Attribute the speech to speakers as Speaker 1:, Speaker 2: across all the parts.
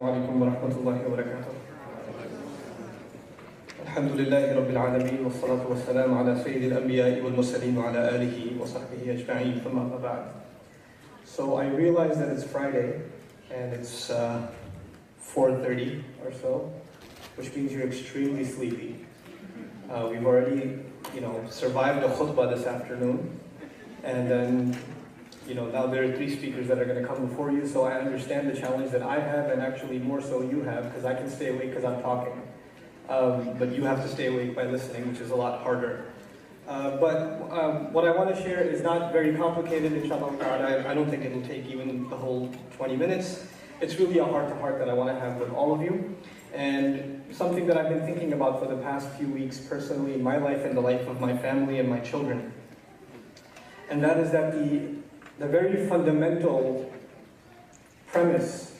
Speaker 1: عليكم ورحمة الله وبركاته. الحمد لله رب العالمين والصلاة والسلام على سيد الأنبياء والمرسلين وعلى آله وصحبه أجمعين ثم أما بعد. So I realize that it's Friday and it's 4:30 or so, which means you're extremely sleepy. We've already, survived a khutbah this afternoon, and then now there are 3 speakers that are going to come before you, so I understand the challenge that I have, and actually more so you have, because I can stay awake because I'm talking. But you have to stay awake by listening, which is a lot harder. But what I want to share is not very complicated, inshallah. I don't think it'll take even the whole 20 minutes. It's really a heart-to-heart that I want to have with all of you, and something that I've been thinking about for the past few weeks personally in my life and the life of my family and my children. And that is that the very fundamental premise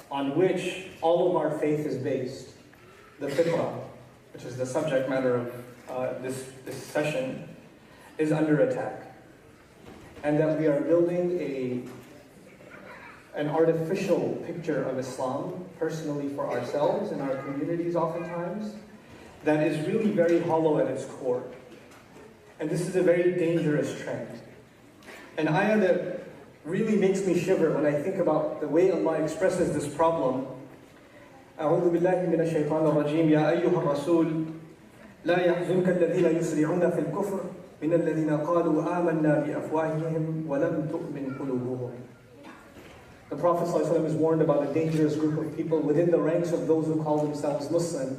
Speaker 1: on which all of our faith is based, the fitrah, which is the subject matter of this session, is under attack. And that we are building an artificial picture of Islam, personally for ourselves and our communities oftentimes, that is really very hollow at its core. And this is a very dangerous trend. An ayah that really makes me shiver when I think about the way Allah expresses this problem. أعوذ بالله من الشيطان الرجيم يا أيها الرسول لا يحزنك الذين يسرعون في الكفر من الذين قالوا آمنا بأفواههم ولم تؤمن قلوبهم. The Prophet ﷺ is warned about a dangerous group of people within the ranks of those who call themselves Muslim.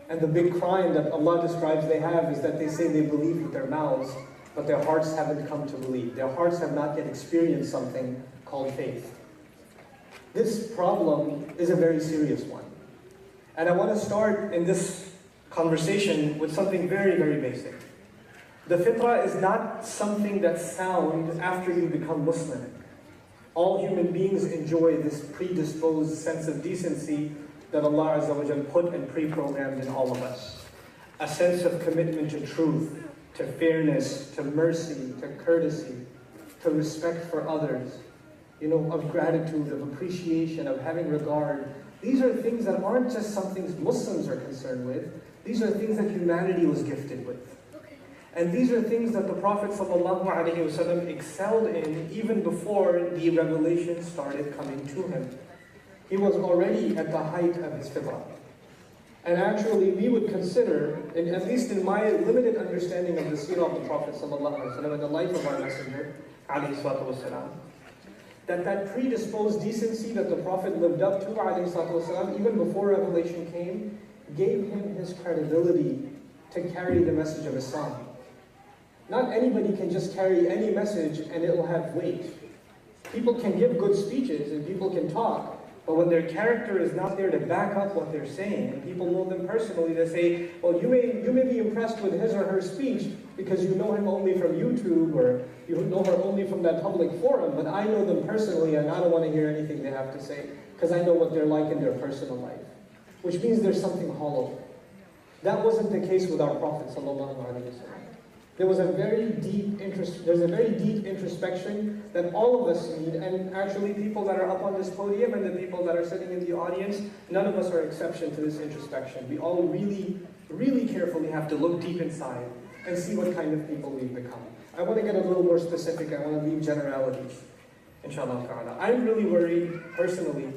Speaker 1: And the big crime that Allah describes they have is that they say they believe with their mouths, but their hearts haven't come to believe. Their hearts have not yet experienced something called faith. This problem is a very serious one. And I want to start in this conversation with something very, very basic. The fitrah is not something that's sound after you become Muslim. All human beings enjoy this predisposed sense of decency that Allah Azza wa Jal put and pre-programmed in all of us. A sense of commitment to truth, to fairness, to mercy, to courtesy, to respect for others, of gratitude, of appreciation, of having regard. These are things that aren't just something Muslims are concerned with. These are things that humanity was gifted with. And these are things that the Prophet ﷺ excelled in even before the revelation started coming to him. He was already at the height of his fitrah. And actually, we would consider, at least in my limited understanding of the seerah of the Prophet ﷺ and the life of our Messenger, ﷺ, that predisposed decency that the Prophet lived up to, ﷺ, even before revelation came, gave him his credibility to carry the message of Islam. Not anybody can just carry any message and it will have weight. People can give good speeches and people can talk, but when their character is not there to back up what they're saying, and people know them personally, they say, well, you may be impressed with his or her speech because you know him only from YouTube or you know her only from that public forum, but I know them personally and I don't want to hear anything they have to say because I know what they're like in their personal life. Which means there's something hollow. That wasn't the case with our Prophet ﷺ. There's a very deep introspection that all of us need, and actually people that are up on this podium and the people that are sitting in the audience, none of us are exception to this introspection. We all really, really carefully have to look deep inside and see what kind of people we've become. I want to get a little more specific. I want to leave generalities, inshallah ta'ala. I'm really worried, personally,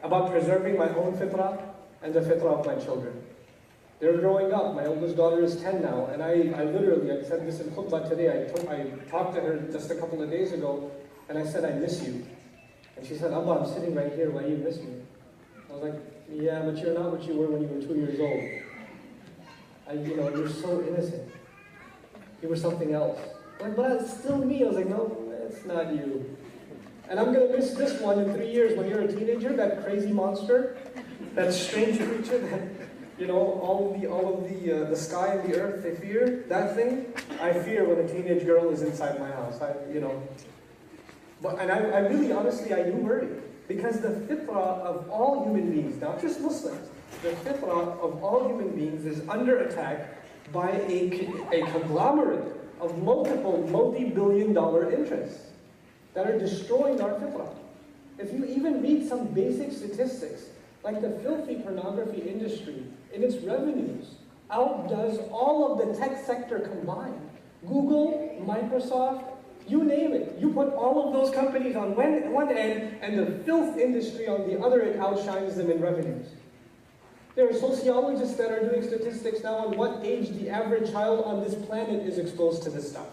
Speaker 1: about preserving my own fitrah and the fitrah of my children. They're growing up. My oldest daughter is 10 now, and I said this in khutbah today. I talked to her just a couple of days ago, and I said, I miss you. And she said, Abba, I'm sitting right here. Why do you miss me? I was like, yeah, but you're not what you were when you were 2 years old. You're so innocent. You were something else. Like, but it's still me. I was like, no, it's not you. And I'm going to miss this one in 3 years when you're a teenager, that crazy monster, that strange creature that... all of the sky and the earth, they fear that thing. I fear when a teenage girl is inside my house. And I really, honestly, I do worry. Because the fitrah of all human beings, not just Muslims, the fitrah of all human beings is under attack by a conglomerate of multiple multi-billion-dollar interests that are destroying our fitrah. If you even read some basic statistics,
Speaker 2: Like the filthy pornography industry, in its revenues, outdoes all of the tech sector combined. Google, Microsoft, you name it. You put all of those companies on one end, and the filth industry on the other end outshines them in revenues. There are sociologists that are doing statistics now on what age the average child on this planet is exposed to this stuff.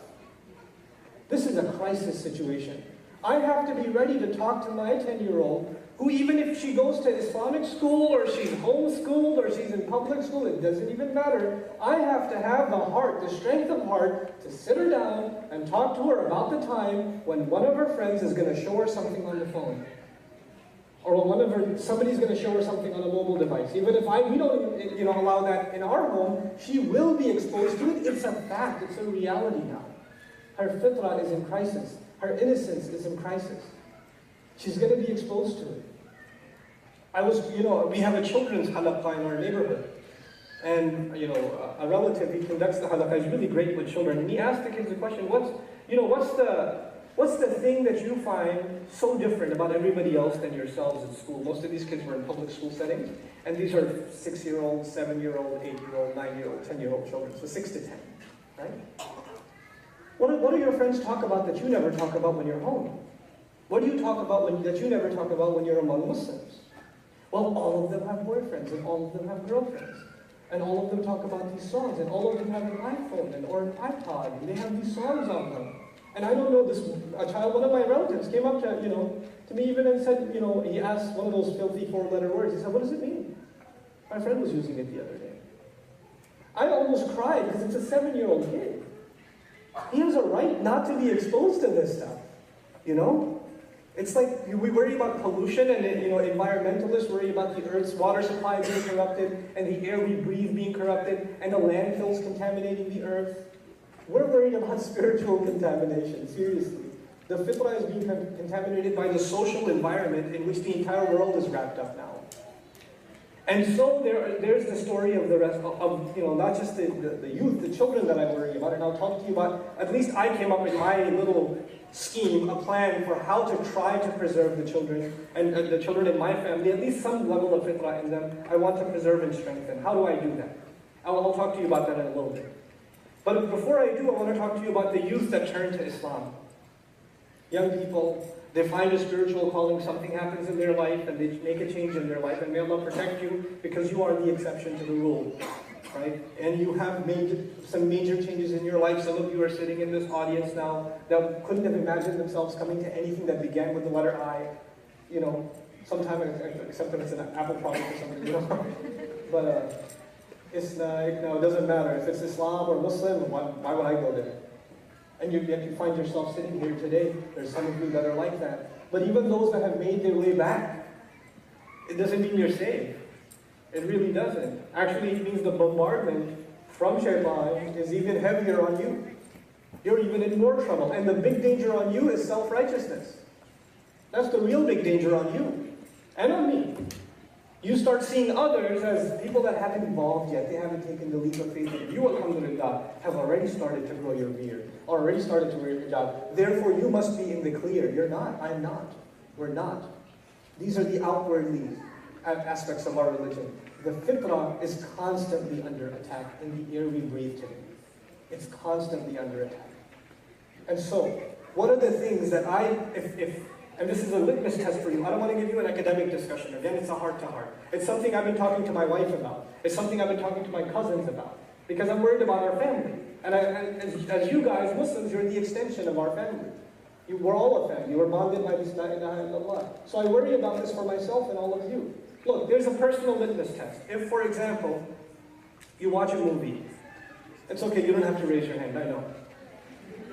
Speaker 2: This is a crisis situation. I have to be ready to talk to my 10-year-old, who even if she goes to Islamic school, or she's homeschooled, or she's in public school, it doesn't even matter. I have to have the heart, the strength of heart, to sit her down and talk to her about the time when one of her friends is going to show her something on the phone. Or somebody's going to show her something on a mobile device. Even if we don't allow that in our home, she will be exposed to it. It's a fact. It's a reality now. Her fitrah is in crisis. Her innocence is in crisis. She's going to be exposed to it. We have a children's halaqah in our neighborhood. And, a relative, he conducts the halaqah, he's really great with children. And he asked the kids the question, what's the thing that you find so different about everybody else than yourselves at school? Most of these kids were in public school settings. And these are 6-year-old, 7-year-old, 8-year-old, 9-year-old, 10-year-old children. So 6 to 10, right? What do your friends talk about that you never talk about when you're home? What do you talk about that you never talk about when you're among Muslims? Well, all of them have boyfriends, and all of them have girlfriends. And all of them talk about these songs, and all of them have an iPhone or an iPod, and they have these songs on them. And I don't know one of my relatives came up to me even and said, he asked one of those filthy 4-letter words. He said, what does it mean? My friend was using it the other day. I almost cried because it's a 7-year-old kid. He has a right not to be exposed to this stuff, It's like we worry about pollution, and environmentalists worry about the Earth's water supply being corrupted, and the air we breathe being corrupted, and the landfills contaminating the Earth. We're worried about spiritual contamination, seriously. The fitrah is being contaminated by the social environment in which the entire world is wrapped up now. And so there's the story of the rest of not just the youth, the children that I worry about, and I'll talk to you about, at least I came up with my little scheme, a plan for how to try to preserve the children, and the children in my family, at least some level of fitrah in them, I want to preserve and strengthen. How do I do that? I'll talk to you about that in a little bit. But before I do, I want to talk to you about the youth that turn to Islam. Young people, they find a spiritual calling, something happens in their life, and they make a change in their life, and may Allah protect you, because you are the exception to the rule, right? And you have made some major changes in your life. Some of you are sitting in this audience now that couldn't have imagined themselves coming to anything that began with the letter I, sometime, except that it's an Apple product or something, But it's like, no, it doesn't matter. If it's Islam or Muslim, why would I go there? And yet you find yourself sitting here today. There's some of you that are like that. But even those that have made their way back, it doesn't mean you're saved. It really doesn't. Actually, it means the bombardment from shaitan is even heavier on you. You're even in more trouble. And the big danger on you is self-righteousness. That's the real big danger on you. And on me. You start seeing others as people that haven't evolved yet. They haven't taken the leap of faith. And you, alhamdulillah, have already started to grow your beard. Already started to wear your hijab. Therefore, you must be in the clear. You're not. I'm not. We're not. These are the outwardly aspects of our religion. The fitrah is constantly under attack in the air we breathe today. It's constantly under attack. And so, what are the things that and this is a litmus test for you. I don't want to give you an academic discussion. Again, it's a heart-to-heart. It's something I've been talking to my wife about. It's something I've been talking to my cousins about. Because I'm worried about our family. And as you guys, Muslims, you're the extension of our family. We're all a family. We're bonded by this la ilaha illallah. So I worry about this for myself and all of you. Look, there's a personal litmus test. If, for example, you watch a movie. It's okay, you don't have to raise your hand, I know.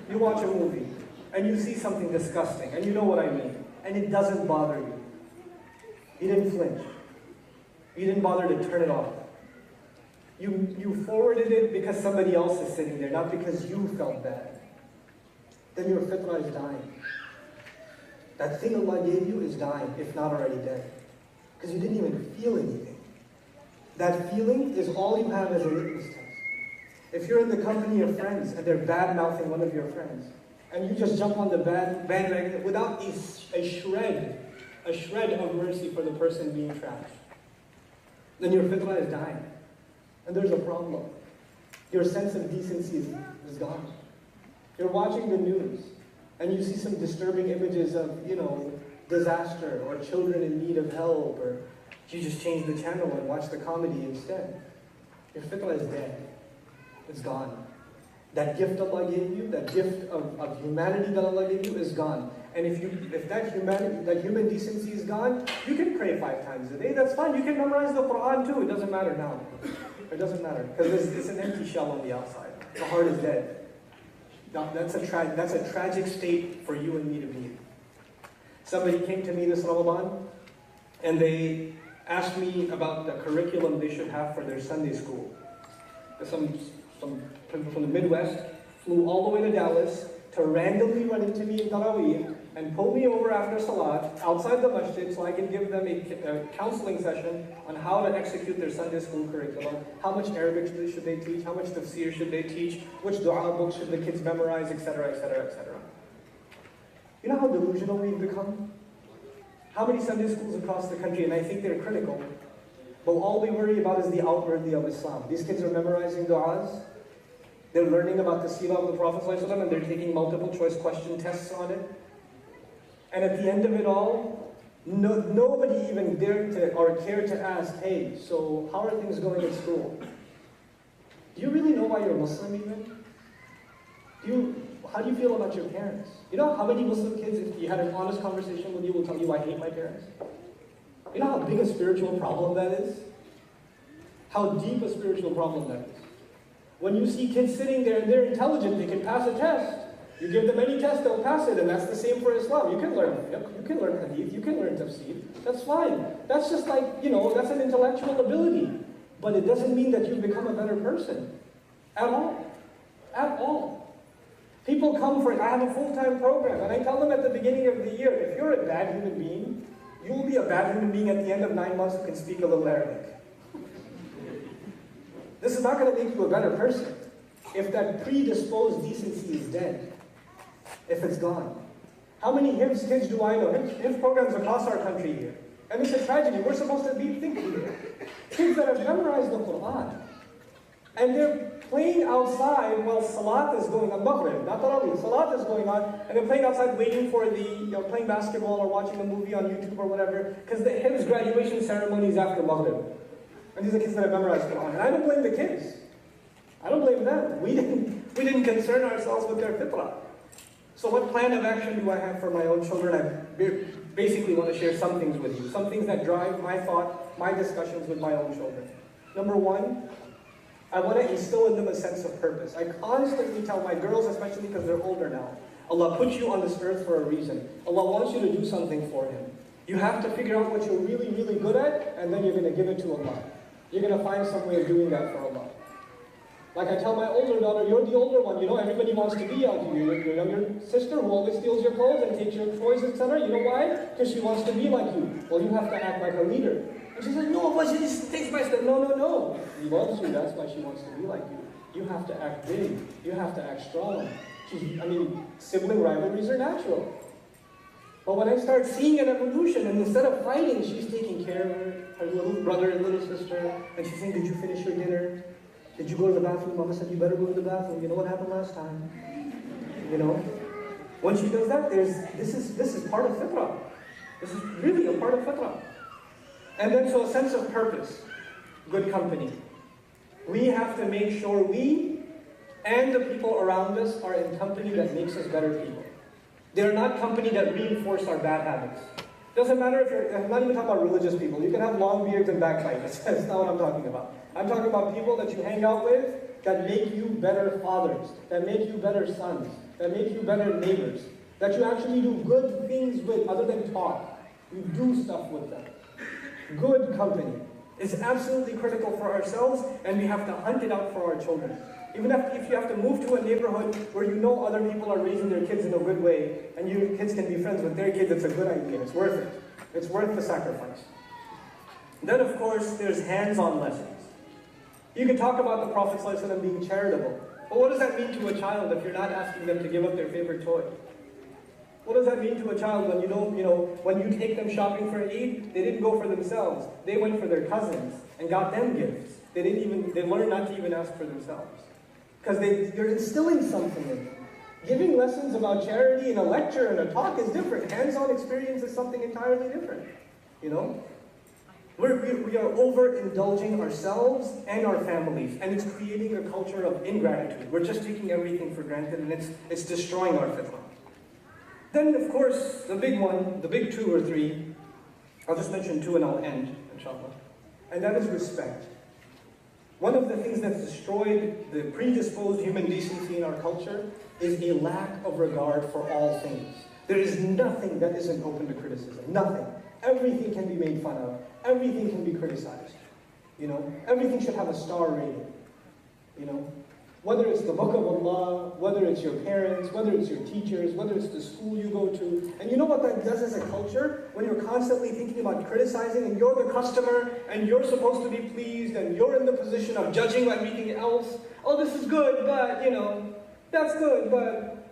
Speaker 2: You watch a movie, and you see something disgusting, and you know what I mean, and it doesn't bother you. You didn't flinch. You didn't bother to turn it off. You forwarded it because somebody else is sitting there, not because you felt bad. Then your fitrah is dying. That thing Allah gave you is dying, if not already dead. Because you didn't even feel anything. That feeling is all you have as a litmus test. If you're in the company of friends and they're bad-mouthing one of your friends, and you just jump on the bandwagon without a shred of mercy for the person being trashed. then your fitrah is dying. And there's a problem. Your sense of decency is gone. You're watching the news, and you see some disturbing images of, disaster, or children in need of help, or you just change the channel and watch the comedy instead. Your fitrah is dead. It's gone. That gift Allah gave you, that gift of humanity that Allah gave you is gone. And if that human decency is gone, you can pray 5 times a day. That's fine. You can memorize the Quran too. It doesn't matter now. It doesn't matter, because it's an empty shell on the outside. The heart is dead. That's a tragic state for you and me to be in. Somebody came to me this Ramadan, and they asked me about the curriculum they should have for their Sunday school. Some from the Midwest flew all the way to Dallas to randomly run into me in Taraweeh and pull me over after Salat outside the masjid so I can give them a counseling session on how to execute their Sunday school curriculum, how much Arabic should they teach, how much tafsir should they teach, which dua books should the kids memorize, etc., etc., etc. You know how delusional we've become? How many Sunday schools across the country, and I think they're critical, but all we worry about is the outwardly of Islam. These kids are memorizing du'as, they're learning about the seerah of the Prophet ﷺ, and they're taking multiple choice question tests on it. And at the end of it all, nobody even dared to or cared to ask, hey, so how are things going at school? Do you really know why you're Muslim even? How do you feel about your parents? You know how many Muslim kids, if you had an honest conversation with you, will tell you, I hate my parents? You know how big a spiritual problem that is? How deep a spiritual problem that is? When you see kids sitting there and they're intelligent, they can pass a test. You give them any test, they'll pass it, and that's the same for Islam. You can learn hadith, you can learn tafsir. That's fine. That's just like, that's an intellectual ability. But it doesn't mean that you've become a better person. At all. At all. People come for it. I have a full-time program, and I tell them at the beginning of the year, if you're a bad human being, you will be a bad human being at the end of 9 months who can speak a little Arabic. This is not going to make you a better person if that predisposed decency is dead, if it's gone. How many Hifz kids do I know? Hifz programs across our country here. And it's a tragedy. We're supposed to be thinking here. Kids that have memorized the Quran. And they're playing outside while Salat is going on, Maghrib, not Tarawih. Salat is going on, and they're playing outside waiting for playing basketball or watching a movie on YouTube or whatever, because the Hifz graduation ceremony is after Maghrib. And these are kids that have memorized Quran. And I don't blame the kids. I don't blame them. We didn't concern ourselves with their fitrah. So what plan of action do I have for my own children? I basically want to share some things with you. Some things that drive my thought, my discussions with my own children. Number one, I want to instill in them a sense of purpose. I constantly tell my girls, especially because they're older now, Allah put you on this earth for a reason. Allah wants you to do something for Him. You have to figure out what you're really, really good at, and then you're going to give it to Allah. You're going to find some way of doing that for Allah. Like I tell my older daughter, you're the older one, everybody wants to be out here. Your younger sister who always steals your clothes and takes your toys, etc. You know why? Because she wants to be like you. Well, you have to act like a leader. And she says, no, but she just takes my stuff. No. She loves you, that's why she wants to be like you. You have to act big. You have to act strong. Sibling rivalries are natural. But when I start seeing an evolution, and instead of fighting, she's taking care of her little brother and little sister, and she's saying, did you finish your dinner? Did you go to the bathroom? Mama said you better go to the bathroom. You know what happened last time? When she does that, this is part of fitrah. This is really a part of fitrah. And then so a sense of purpose, good company. We have to make sure we and the people around us are in company that makes us better people. They're not company that reinforce our bad habits. Doesn't matter if I'm not even talking about religious people. You can have long beards and backbiters. That's not what I'm talking about. I'm talking about people that you hang out with that make you better fathers, that make you better sons, that make you better neighbors, that you actually do good things with other than talk. You do stuff with them. Good company is absolutely critical for ourselves, and we have to hunt it out for our children. Even if you have to move to a neighborhood where you know other people are raising their kids in a good way, and your kids can be friends with their kids, it's a good idea. It's worth it. It's worth the sacrifice. Then, of course, there's hands-on lessons. You can talk about the Prophet ﷺ being charitable, but what does that mean to a child if you're not asking them to give up their favorite toy? What does that mean to a child when you don't, when you take them shopping for Eid, they didn't go for themselves. They went for their cousins and got them gifts. They learned not to even ask for themselves. Because you're instilling something in them. Giving lessons about charity in a lecture and a talk is different. Hands-on experience is something entirely different. We are overindulging ourselves and our families, and it's creating a culture of ingratitude. We're just taking everything for granted, and it's destroying our fitrah. Then, of course, the big one, the big two or three, I'll just mention two and I'll end, inshallah. And that is respect. One of the things that's destroyed the predisposed human decency in our culture is a lack of regard for all things. There is nothing that isn't open to criticism. Nothing. Everything can be made fun of. Everything can be criticized. Everything should have a star rating. Whether it's the book of Allah, whether it's your parents, whether it's your teachers, whether it's the school you go to. And you know what that does as a culture? When you're constantly thinking about criticizing and you're the customer and you're supposed to be pleased and you're in the position of judging everything else. Oh, this is good, but, that's good, but,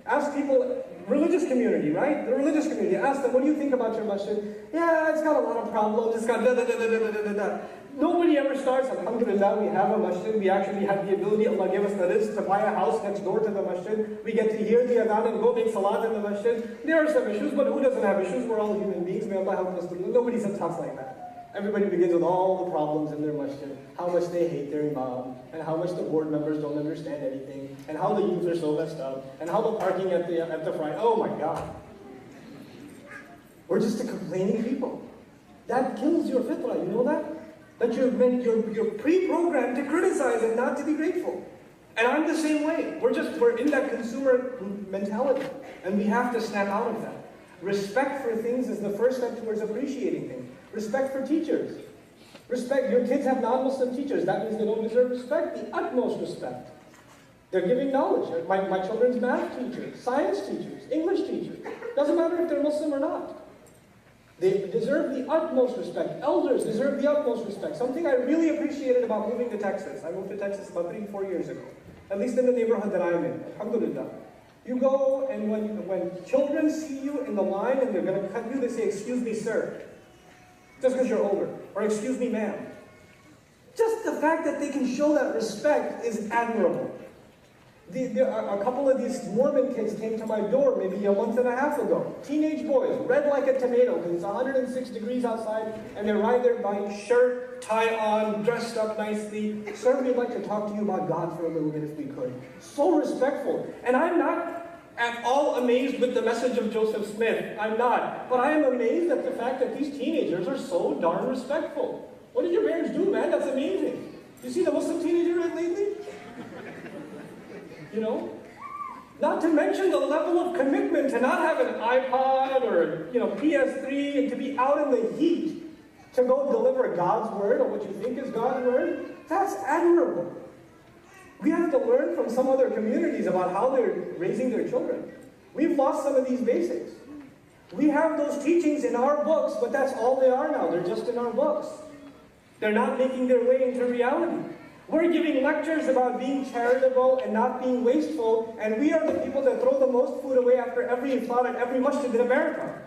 Speaker 2: ask people, religious community, right? The religious community, ask them, what do you think about your masjid? Yeah, it's got a lot of problems, it's got da-da-da-da-da-da-da-da. Nobody ever starts, alhamdulillah, we have a masjid, we actually have the ability, Allah gave us the rizq to buy a house next door to the masjid, we get to hear the adhan and go make salat in the masjid. There are some issues, but who doesn't have issues? We're all human beings, may Allah help us to do. Nobody talks like that. Everybody begins with all the problems in their masjid, how much they hate their imam, and how much the board members don't understand anything, and how the youth are so messed up, and how the parking at the front, oh my God. We're just a complaining people. That kills your fitrah, you know that? That you're pre-programmed to criticize and not to be grateful. And I'm the same way. We're in that consumer mentality, and we have to snap out of that. Respect for things is the first step towards appreciating things. Respect for teachers. Respect, your kids have non-Muslim teachers. That means they don't deserve respect, the utmost respect. They're giving knowledge. My children's math teachers, science teachers, English teachers. Doesn't matter if they're Muslim or not. They deserve the utmost respect. Elders deserve the utmost respect. Something I really appreciated about moving to Texas. I moved to Texas about 3-4 years ago. At least in the neighborhood that I'm in. Alhamdulillah. You go, and when children see you in the line and they're going to cut you, they say, excuse me, sir. Just because you're older. Or excuse me, ma'am. Just the fact that they can show that respect is admirable. A couple of these Mormon kids came to my door maybe a month and a half ago. Teenage boys, red like a tomato because it's 106 degrees outside, and they ride their bike, shirt, tie on, dressed up nicely. Sir, we'd like to talk to you about God for a little bit if we could. So respectful. And I'm not at all amazed with the message of Joseph Smith. I'm not. But I am amazed at the fact that these teenagers are so darn respectful. What did your parents do, man? That's amazing. You see the Muslim teenager lately? Not to mention the level of commitment to not have an iPod or PS3 and to be out in the heat to go deliver God's word or what you think is God's word. That's admirable. We have to learn from some other communities about how they're raising their children. We've lost some of these basics. We have those teachings in our books, but that's all they are now. They're just in our books. They're not making their way into reality. We're giving lectures about being charitable and not being wasteful, and we are the people that throw the most food away after every iftar at every masjid in America.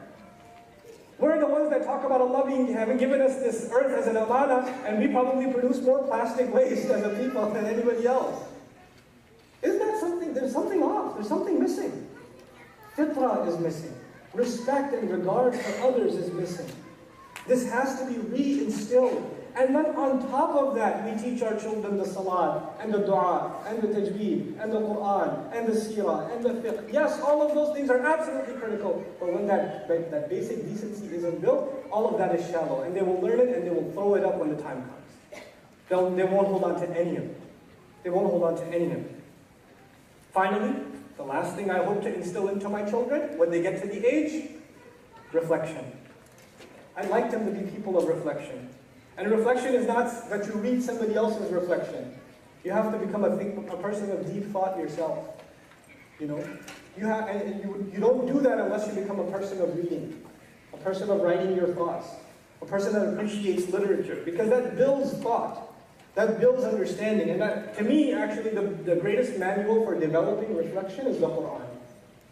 Speaker 2: We're the ones that talk about Allah having given us this earth as an amana, and we probably produce more plastic waste as a people than anybody else. Isn't that something? There's something off. There's something missing. Fitrah is missing. Respect and regard for others is missing. This has to be reinstilled. And then on top of that, we teach our children the salat, and the dua, and the tajweed, and the Quran, and the seerah, and the fiqh. Yes, all of those things are absolutely critical, but when that basic decency isn't built, all of that is shallow. And they will learn it, and they will throw it up when the time comes. They won't hold on to any of it. They won't hold on to any of it. Finally, the last thing I hope to instill into my children, when they get to the age, reflection. I'd like them to be people of reflection. And reflection is not that you read somebody else's reflection. You have to become a person of deep thought yourself. You don't do that unless you become a person of reading, a person of writing your thoughts, a person that appreciates literature, because that builds thought, that builds understanding. And that, to me, actually, the greatest manual for developing reflection is the Quran.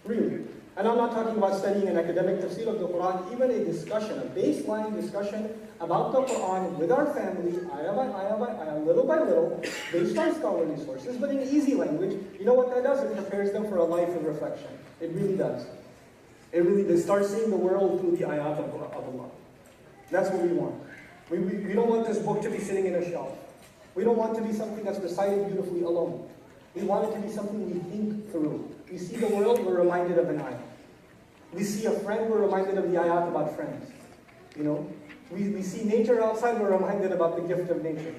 Speaker 2: Really. And I'm not talking about studying an academic tafsir of the Quran, even a discussion, a baseline discussion about the Quran with our family, ayah by ayah by ayah, little by little, based on scholarly sources, but in easy language. You know what that does? It prepares them for a life of reflection. It really does. It really does. Start seeing the world through the ayat of Allah. That's what we want. We don't want this book to be sitting in a shelf. We don't want to be something that's recited beautifully alone. We want it to be something we think through. We see the world, we're reminded of an ayah. We see a friend, we're reminded of the ayat about friends. You know, we see nature outside, we're reminded about the gift of nature.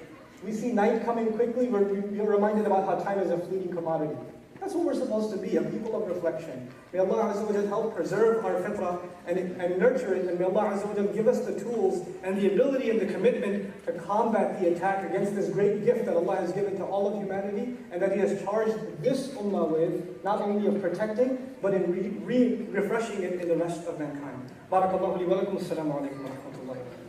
Speaker 2: We see night coming quickly, we're reminded about how time is a fleeting commodity. That's what we're supposed to be, a people of reflection. May Allah Azza wa Jal help preserve our fitrah and nurture it, and may Allah Azza wa Jal give us the tools and the ability and the commitment to combat the attack against this great gift that Allah has given to all of humanity, and that He has charged this ummah with, not only of protecting, but in refreshing it in the rest of mankind. Barakallahu li wa lakum. Assalamu alaikum wa rahmatullahi wa barakatuh.